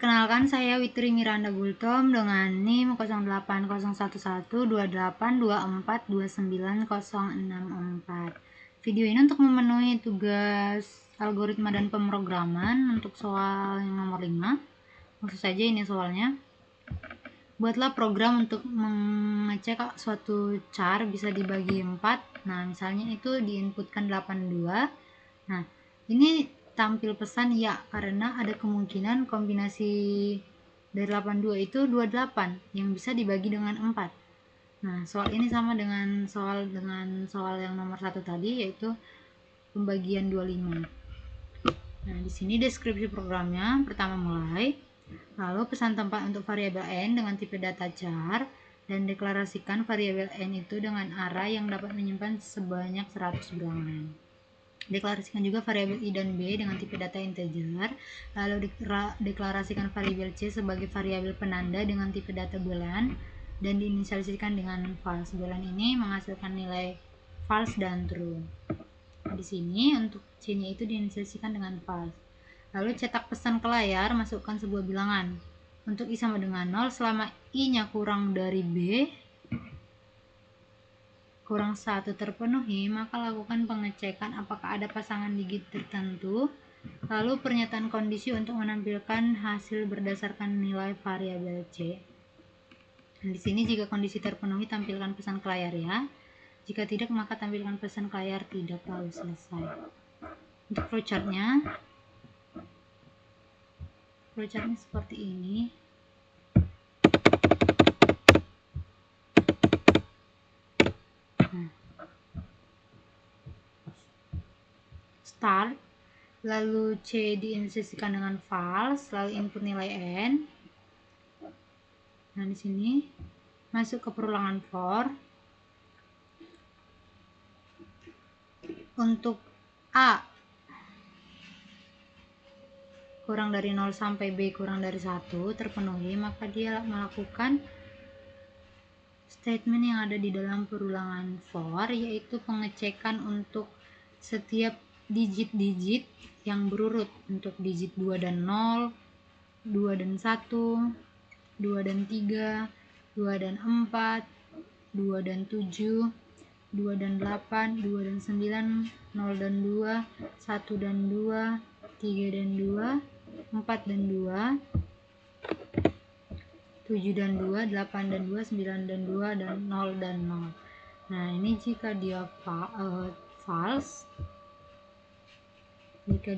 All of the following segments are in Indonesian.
Perkenalkan, saya Witri Miranda Gultom dengan NIM 08011282429064. Video ini untuk memenuhi tugas algoritma dan pemrograman untuk soal yang nomor 5. Maksud saja ini soalnya. Buatlah program untuk mengecek suatu char bisa dibagi 4. Nah, misalnya itu diinputkan 82. Nah, ini tampil pesan ya karena ada kemungkinan kombinasi dari 82 itu 28 yang bisa dibagi dengan 4. Nah, soal ini sama dengan soal yang nomor 1 tadi, yaitu pembagian 25. Nah, di sini deskripsi programnya. Pertama mulai, lalu pesan tempat untuk variabel n dengan tipe data char, dan deklarasikan variabel n itu dengan array yang dapat menyimpan sebanyak 100 bilangan. Deklarasikan juga variabel i dan b dengan tipe data integer, lalu deklarasikan variabel c sebagai variabel penanda dengan tipe data boolean, dan diinisialisasikan dengan false. Boolean ini menghasilkan nilai false dan true. Di sini untuk c-nya itu diinisialisasikan dengan false. Lalu cetak pesan ke layar, masukkan sebuah bilangan. Untuk i sama dengan 0 selama i-nya kurang dari b kurang 1 terpenuhi, maka lakukan pengecekan apakah ada pasangan digit tertentu, lalu pernyataan kondisi untuk menampilkan hasil berdasarkan nilai variabel c. Nah, di sini jika kondisi terpenuhi, tampilkan pesan ke layar ya. Jika tidak, maka tampilkan pesan ke layar tidak, lalu selesai. Untuk flowchartnya seperti ini. Start, lalu C diinisialisasikan dengan false, lalu input nilai n. Nah, di sini masuk ke perulangan for. Untuk A kurang dari 0 sampai B kurang dari 1 terpenuhi, maka dia melakukan statement yang ada di dalam perulangan for, yaitu pengecekan untuk setiap digit-digit yang berurut, untuk digit 2 dan 0, 2 dan 1, 2 dan 3, 2 dan 4, 2 dan 7, 2 dan 8, 2 dan 9, 0 dan 2, 1 dan 2, 3 dan 2, 4 dan 2, 7 dan 2, 8 dan 2, 9 dan 2, dan 0 dan 0. Nah, ini jika dia false, jika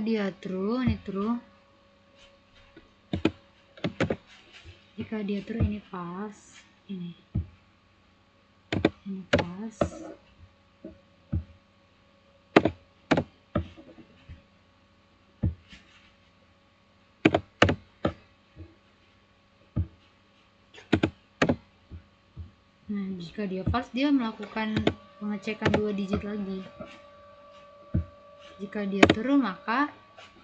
dia true, ini true. Jika dia true, ini false. Ini false. Nah, jika dia false, dia melakukan pengecekan 2 digit lagi. Jika dia true, maka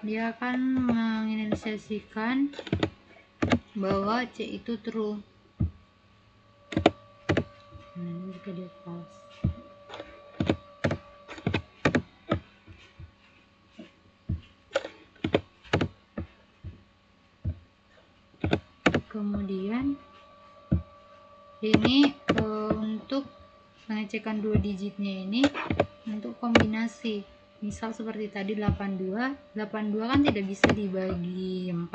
dia akan menginisialisasikan bahwa C itu true. Nah, jika dia false. Kemudian ini untuk pengecekan 2 digitnya ini untuk kombinasi. Misal seperti tadi 82 kan tidak bisa dibagi 4.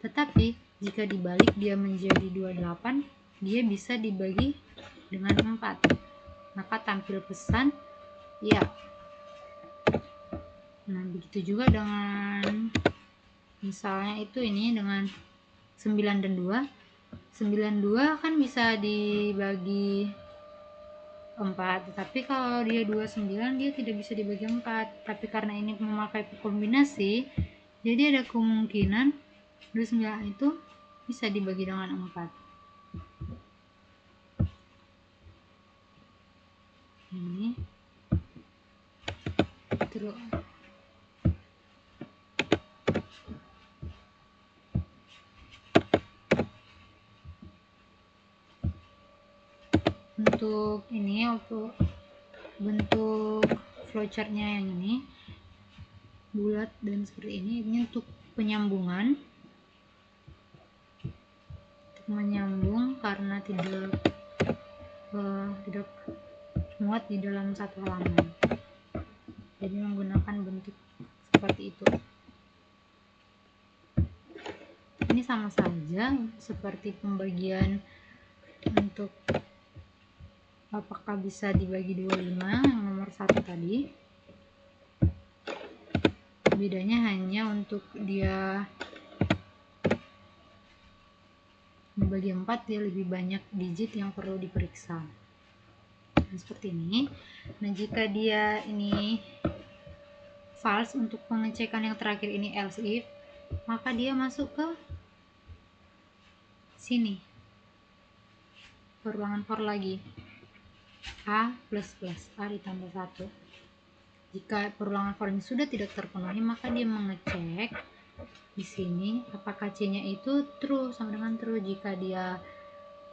Tetapi jika dibalik dia menjadi 28, dia bisa dibagi dengan 4. Maka tampil pesan ya. Nah, begitu juga dengan misalnya itu ini dengan 9 dan 2. 92 kan bisa dibagi 4, tetapi kalau dia 29 dia tidak bisa dibagi 4. Tapi karena ini memakai kombinasi, jadi ada kemungkinan 29 itu bisa dibagi dengan 4. Ini terus untuk ini, untuk bentuk flowchartnya yang ini bulat dan seperti ini untuk penyambungan, untuk menyambung karena tidak muat di dalam satu halaman, jadi menggunakan bentuk seperti itu. Ini sama saja seperti pembagian untuk apakah bisa dibagi 25 yang nomor 1 tadi. Bedanya hanya untuk dia dibagi 4, dia lebih banyak digit yang perlu diperiksa. Nah, seperti ini. Nah, jika dia ini false, untuk pengecekan yang terakhir ini else if, maka dia masuk ke sini, perulangan for lagi, A ditambah 1. Jika perulangan for ini sudah tidak terpenuhi, maka dia mengecek di sini apakah C-nya itu true, sama dengan true. Jika dia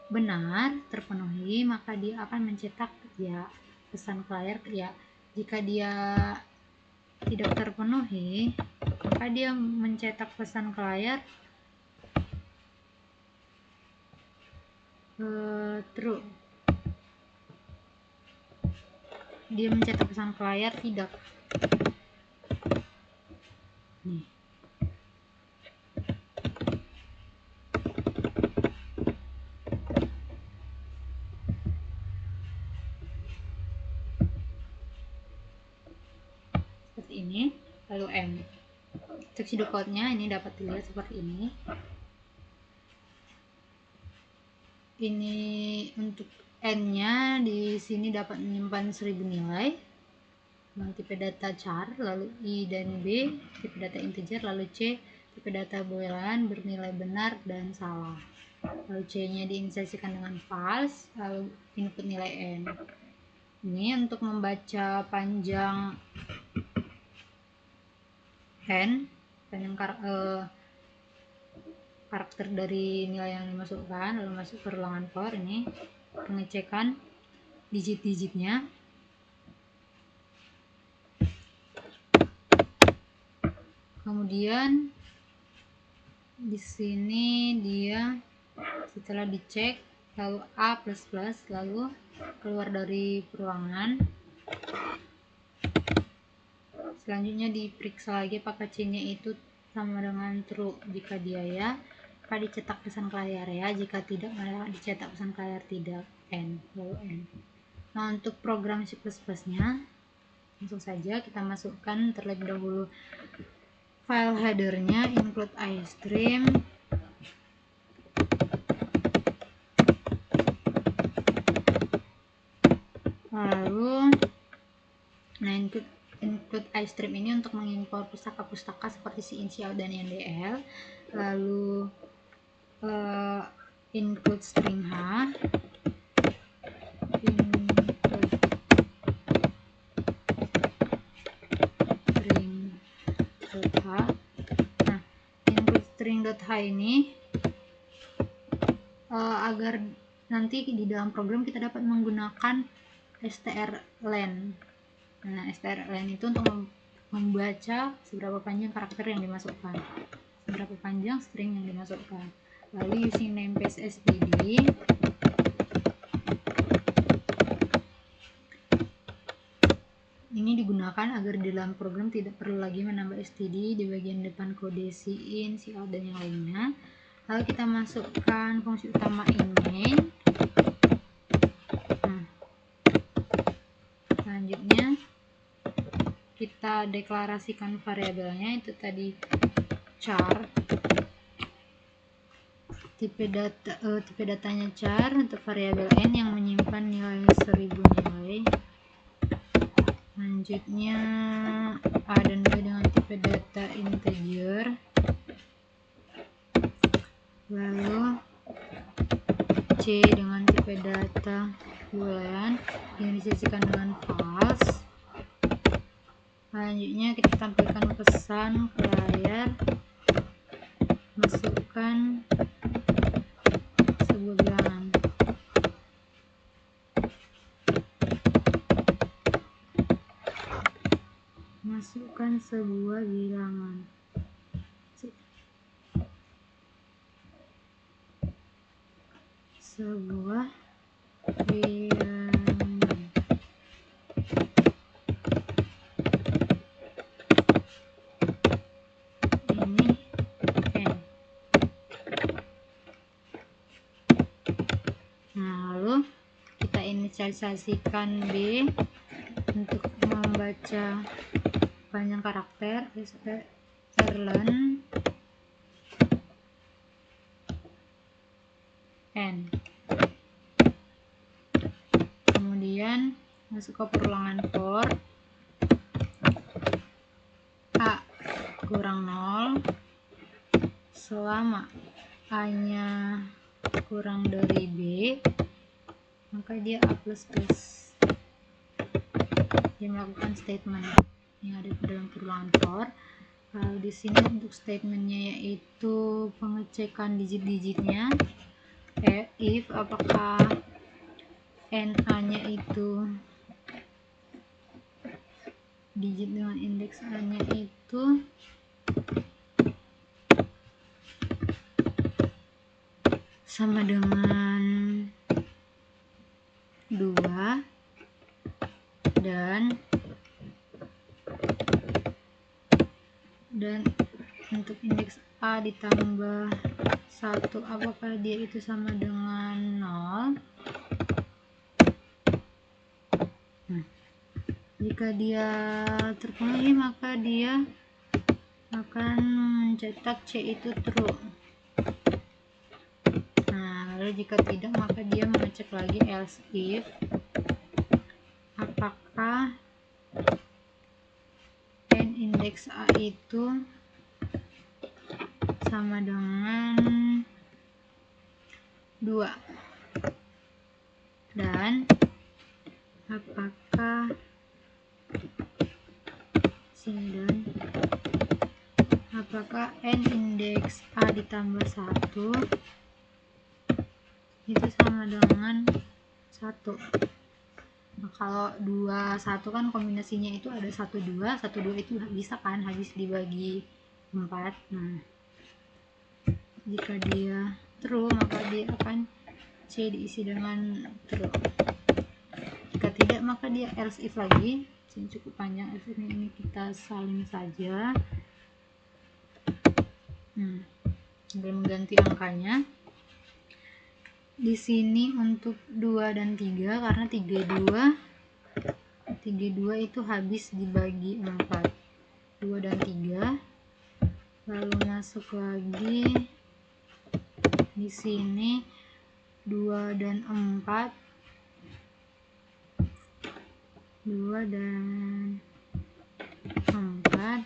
benar terpenuhi, maka dia akan mencetak ya pesan ke layar ya. Jika dia tidak terpenuhi, maka dia mencetak pesan ke layar true. Dia mencetak pesan ke layar tidak. Nih. Seperti ini. Lalu M. Pseudocode-nya ini dapat dilihat seperti ini. Ini untuk N-nya di sini dapat menyimpan 1000 nilai. Lalu tipe data char, lalu I dan B tipe data integer, lalu C tipe data boolean bernilai benar dan salah. Lalu C-nya diinsersikan dengan false, lalu input nilai N. Ini untuk membaca panjang N, panjang karakter dari nilai yang dimasukkan, lalu masuk ke ruangan for. Ini pengecekan digit-digitnya. Kemudian di sini dia setelah dicek lalu A++, lalu keluar dari perulangan. Selanjutnya diperiksa lagi apakah C-nya itu sama dengan true. Jika dia ya, maka dicetak pesan ke layar ya. Jika tidak, maka dicetak pesan ke layar tidak. N, lalu N. Nah, untuk program C++ nya langsung saja kita masukkan terlebih dahulu file headernya, include iStream, lalu nah include iStream ini untuk mengimpor pustaka-pustaka seperti si-in-si-out dan NDL. Lalu include string H, string.h ini agar nanti di dalam program kita dapat menggunakan strlen. Nah, strlen itu untuk membaca seberapa panjang karakter yang dimasukkan, seberapa panjang string yang dimasukkan. Lalu using namespace std, ini digunakan agar di dalam program tidak perlu lagi menambah std di bagian depan kode si-in, si-out dan yang lainnya. Lalu kita masukkan fungsi utama in-main. Nah, selanjutnya kita deklarasikan variabelnya, itu tadi char, tipe datanya char untuk variabel n yang menyimpan nilai 1000 nilai. Selanjutnya A dan B dengan tipe data integer, lalu C dengan tipe data boolean yang disisikan dengan false. Selanjutnya kita tampilkan pesan ke layar, masukkan sebuah bilangan. Masukkan sebuah bilangan. Sebuah bilangan. Ini N. Nah, lalu kita inisialisasikan B untuk membaca panjang karakter. Erlen N. Kemudian masuk ke perulangan for A kurang 0 selama A nya kurang dari B, maka dia A++. Dia melakukan statement yang ada di dalam perulangan for. Lalu di sini untuk statementnya yaitu pengecekan digit-digitnya. If apakah NA nya itu digit dengan indeks A nya itu sama dengan 2 dan untuk indeks A ditambah 1 apakah dia itu sama dengan 0. Jika dia terpenuhi maka dia akan mencetak C itu true. Nah, lalu jika tidak maka dia mengecek lagi else if apakah n indeks A itu sama dengan 2 dan apakah n indeks A ditambah 1 itu sama dengan 1. Nah, kalau 2 1 kan kombinasinya itu ada 1 2 itu bisa kan habis dibagi 4. Nah, jika dia true maka dia akan C diisi dengan true. Jika tidak maka dia else if lagi. Ini cukup panjang, else if ini kita salin saja. Sambil mengganti angkanya. Di sini untuk 2 dan 3 karena 32 itu habis dibagi 4. 2 dan 3. Lalu masuk lagi di sini 2 dan 4. 2 dan 4.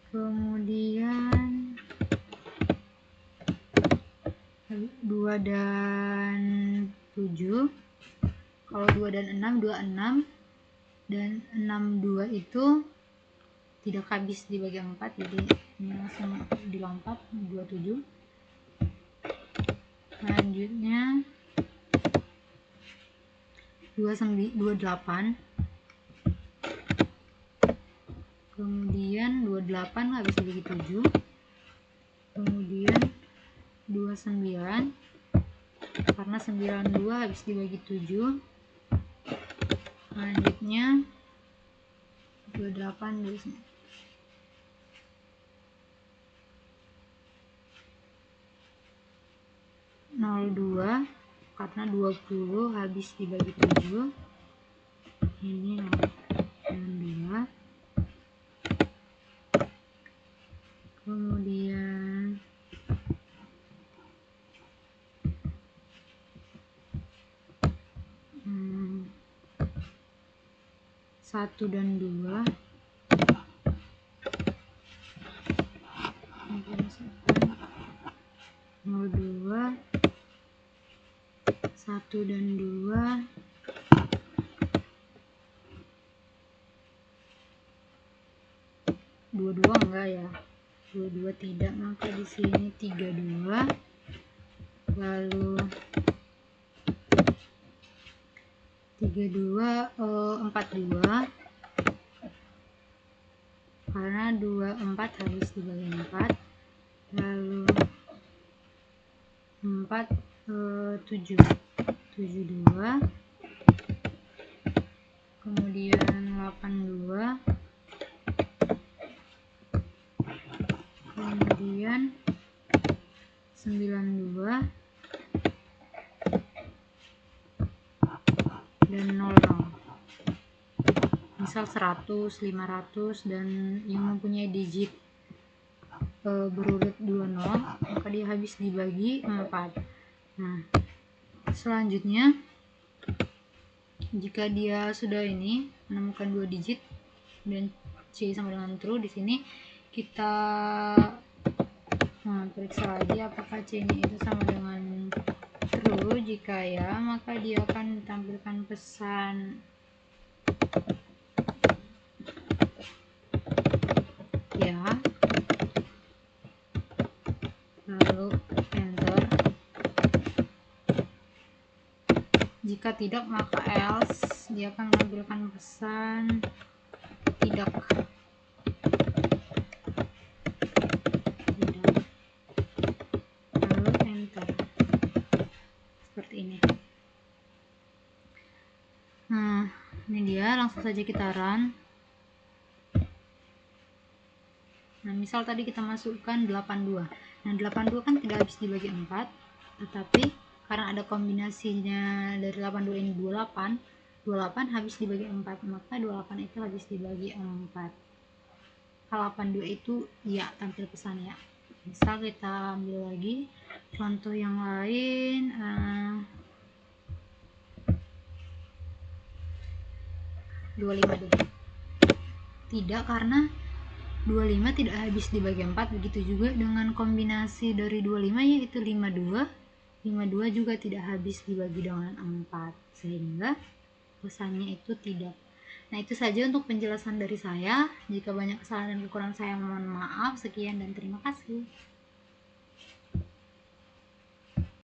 Kemudian 2 dan 7. Kalau 2 dan 6, 26 dan 62 itu tidak habis dibagi 4, jadi ini langsung dilompat 27. Selanjutnya 28. Kemudian 28 habis dibagi 7. Kemudian 29 karena 92 habis dibagi 7. Selanjutnya 28 di sini. 02 karena 20 habis dibagi 7. Ini 02. Kemudian 1 dan 2. 02 1 dan 2. 22 enggak ya, 22 tidak, maka di sini 32. Lalu 42 42 4 habis dibagi 4, lalu 4 7 2, kemudian 82, kemudian 92 dan 00. Misal 100, 500 dan yang mempunyai digit berurut 20, maka dia habis dibagi 4. Nah, selanjutnya jika dia sudah ini menemukan 2 digit dan C sama dengan true, di sini kita periksa lagi apakah C nya itu sama dengan true. Jika ya, maka dia akan tampilkan pesan ya, lalu enter. Jika tidak, maka else. Dia akan menampilkan pesan tidak. Lalu enter. Seperti ini. Nah, ini dia, langsung saja kita run. Nah, misal tadi kita masukkan 82. Nah, 82 kan tidak habis dibagi 4, tetapi karena ada kombinasinya dari 82 ini 28, 28 habis dibagi 4, maka 28 itu habis dibagi 4. Kalau 82 itu ya tampil pesan ya. Misal kita ambil lagi contoh yang lain, 25 dulu. Tidak, karena 25 tidak habis dibagi 4, begitu juga dengan kombinasi dari 25 yaitu 52. 52 juga tidak habis dibagi dengan 4, sehingga pesannya itu tidak. Nah, itu saja untuk penjelasan dari saya. Jika banyak kesalahan dan kekurangan saya mohon maaf. Sekian dan terima kasih.